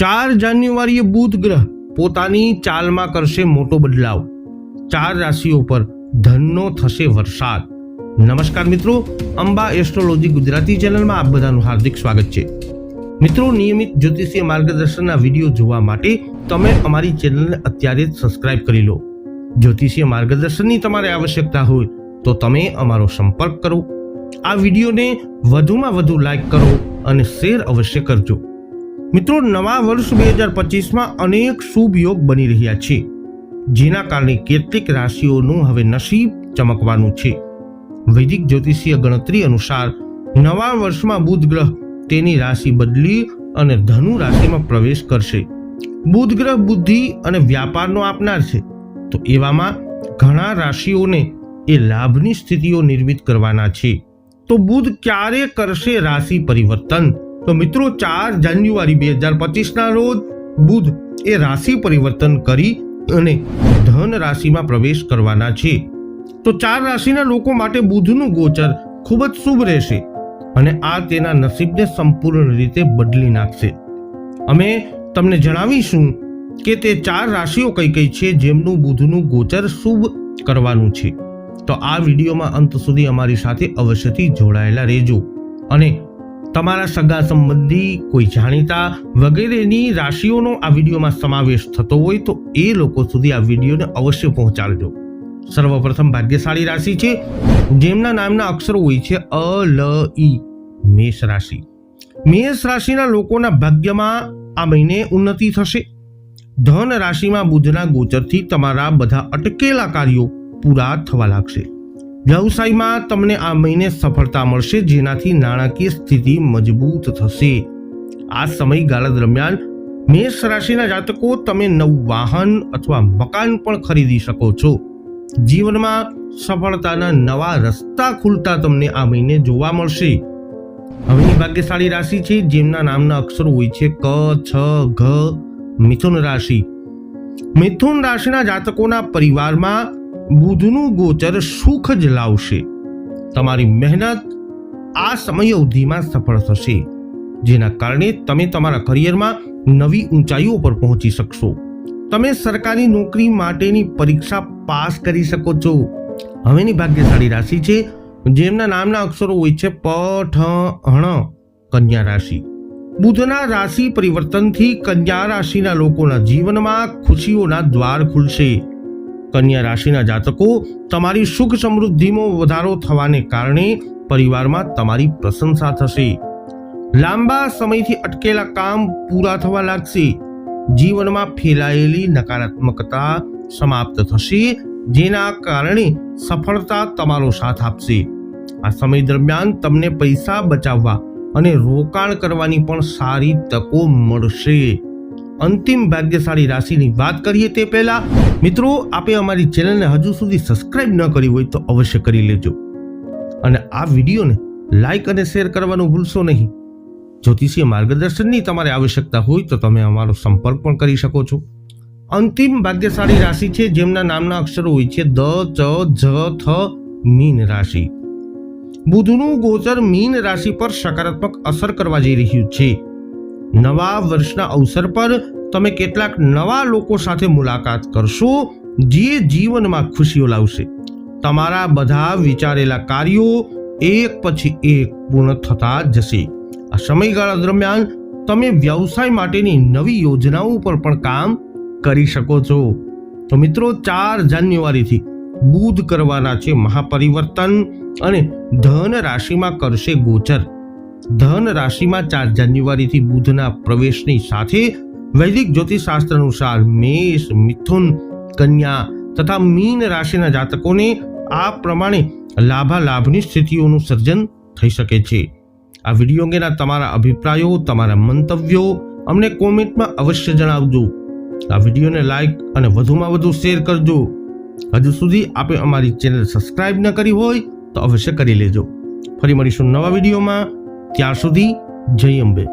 4 જાન્યુઆરીએ બુધ ગ્રહ પોતાની ચાલમાં કરશે મોટો બદલાવ। 4 રાશિઓ પર ધનનો થશે વરસાદ। નમસ્કાર મિત્રો, અંબા એસ્ટ્રોલોજી ગુજરાતી ચેનલમાં આપ બધાનું હાર્દિક સ્વાગત છે। મિત્રો, નિયમિત જ્યોતિષીય માર્ગદર્શનના વિડીયો જોવા માટે તમે અમારી ચેનલને અત્યારે જ સબસ્ક્રાઇબ કરી લો। જ્યોતિષીય માર્ગદર્શનની તમારે આવશ્યકતા હોય તો તમે અમારો સંપર્ક કરો। આ વિડીયોને વધુમાં વધુ લાઈક કરો અને શેર અવશ્ય કરજો। મિત્રો, નવા વર્ષ 2025માં અનેક શુભ યોગ બની રહ્યા છે, જેના કારણે કેટલીક રાશિઓનું હવે નસીબ ચમકવાનું છે। વૈદિક જ્યોતિષીય ગણતરી અનુસાર નવા વર્ષમાં બુધ ગ્રહ તેની રાશિ બદલી અને ધનુ રાશિમાં પ્રવેશ કરશે। બુધ ગ્રહ બુદ્ધિ અને વ્યાપારનો આપનાર છે, તો એવામાં ઘણા રાશિઓને એ લાભની સ્થિતિઓ નિર્મિત કરવાના છે। તો બુધ ક્યારે કરશે રાશિ પરિવર્તન? તો મિત્રો, 4 જાન્યુઆરી 2025ના રોજ બુધ એ રાશિ પરિવર્તન કરી અને ધન રાશિમાં પ્રવેશ કરવાના છે। તો 4 રાશિના લોકો માટે બુધનું ગોચર ખૂબ જ શુભ રહેશે અને આ તેના નસીબને સંપૂર્ણ રીતે બદલી નાખશે। અમે તમને જણાવીશું કે તે 4 રાશિઓ કઈ કઈ છે જેમનું બુધનું ગોચર શુભ કરવાનું છે। તો આ વિડીયોમાં અંત સુધી અમારી સાથે અવશ્યથી જોડાયેલા રહેજો અને તમારા સગા સંબંધી, કોઈ જાણીતા વગેરેની રાશિઓનો આ વિડીયોમાં સમાવેશ થતો હોય તો એ લોકો સુધી આ વિડીયોને અવશ્ય પહોંચાડજો। સર્વપ્રથમ ભાગ્યશાળી રાશિ છે જેમના નામના અક્ષરો હોય છે અ, લ, ઈ, મેષ રાશિ। મેષ રાશિના લોકોના ભાગ્યમાં આ મહિને ઉન્નતિ થશે। ધન રાશિમાં બુધના ગોચરથી તમારા બધા અટકેલા કાર્યો પૂરા થવા લાગશે। વ્યવસાયમાં તમને આ મહિને સફળતા મળશે, જેનાથી નાણાકીય સ્થિતિ મજબૂત થશે। આ સમયગાળા દરમિયાન મેષ રાશિના જાતકો તમે નવું વાહન અથવા મકાન પણ ખરીદી શકો છો। જીવનમાં સફળતાના નવા રસ્તા ખુલતા તમને આ મહિને જોવા મળશે। હવેની ભાગ્યશાળી રાશિ છે જેમના નામના અક્ષરો હોય છે ક, છ, ઘ, મિથુન રાશિ। મિથુન રાશિના જાતકોના પરિવારમાં બુધનું ગોચર સુખ જ લાવશે। તમારી મહેનત આ સમય અવધિમાં સફળ થશે, જેના કારણે તમે તમારા કરિયરમાં નવી ઊંચાઈઓ પર પહોંચી શકશો। તમે સરકારી નોકરી માટેની પરીક્ષા પાસ કરી શકો છો। હવેની ભાગ્યશાળી રાશિ છે જેમના નામના અક્ષરો હોય છે પ, ઠ, હણ, કન્યા રાશિ। બુધના રાશિ પરિવર્તનથી કન્યા રાશિના લોકોના જીવનમાં ખુશીઓના દ્વાર ખુલશે। કન્યા રાશિના જાતકો તમારી સુખ સમૃદ્ધિમાં વધારો થવાને કારણે પરિવારમાં તમારી પ્રશંસા થશે। લાંબા સમયથી અટકેલા કામ પૂરા થવા લાગશે। જીવનમાં ફેલાયેલી નકારાત્મકતા સમાપ્ત થશે, જેના કારણે સફળતા તમારો સાથ આપશે। આ સમય દરમિયાન તમને પૈસા બચાવવા અને રોકાણ કરવાની પણ સારી તકો મળશે। અંતિમ ભાગ્યશાળી રાશિની વાત કરીએ તે પહેલા મિત્રો, આપે અમારી ચેનલને હજુ સુધી સબસ્ક્રાઇબ ન કરી હોય તો અવશ્ય કરી લેજો અને આ વિડીયોને લાઈક અને શેર કરવાનું ભૂલશો નહીં। જ્યોતિષીય માર્ગદર્શનની તમારે આવશ્યકતા હોય તો તમે અમારો સંપર્ક પણ કરી શકો છો। અંતિમ ભાગ્યશાળી રાશિ છે જેમના નામના અક્ષરો હોય છે દ, ચ, જ, થ, મીન રાશિ। બુધનું ગોચર મીન રાશિ પર સકારાત્મક અસર કરવા જઈ રહ્યું છે। નવા વર્ષના અવસર પર તમે કેટલાક નવા લોકો સાથે મુલાકાત કરશો, જે જીવનમાં ખુશીઓ લાવશે। તમારા બધા વિચારેલા કાર્યો એક પછી એક પૂર્ણ થતા જશે। આ સમયગાળા દરમિયાન તમે વ્યવસાય માટેની નવી યોજનાઓ પર પણ કામ કરી શકો છો। તો મિત્રો, 4 જાન્યુઆરીથી બુધ કરવાના છે મહાપરિવર્તન અને ધન રાશિમાં કરશે ગોચર। ધન રાશિમાં 4 જાન્યુઆરીથી બુધના પ્રવેશની સાથે વૈદિક જ્યોતિષશાસ્ત્ર અનુસાર મેષ, મિથુન, કન્યા તથા મીન રાશિના જાતકોને આ પ્રમાણે લાભાલાભની સ્થિતિઓનું સર્જન થઈ શકે છે। આ વિડીયો અંગેના તમારા અભિપ્રાયો, તમારા મંતવ્યો અમને કોમેન્ટમાં અવશ્ય જણાવજો। આ વિડીયોને લાઈક અને વધુમાં વધુ શેર કરજો। હજુ સુધી આપે અમારી ચેનલ સબસ્ક્રાઇબ ન કરી હોય તો અવશ્ય કરી લેજો। ફરી મળીશું નવા વિડીયોમાં, ત્યાર સુધી જય અંબે।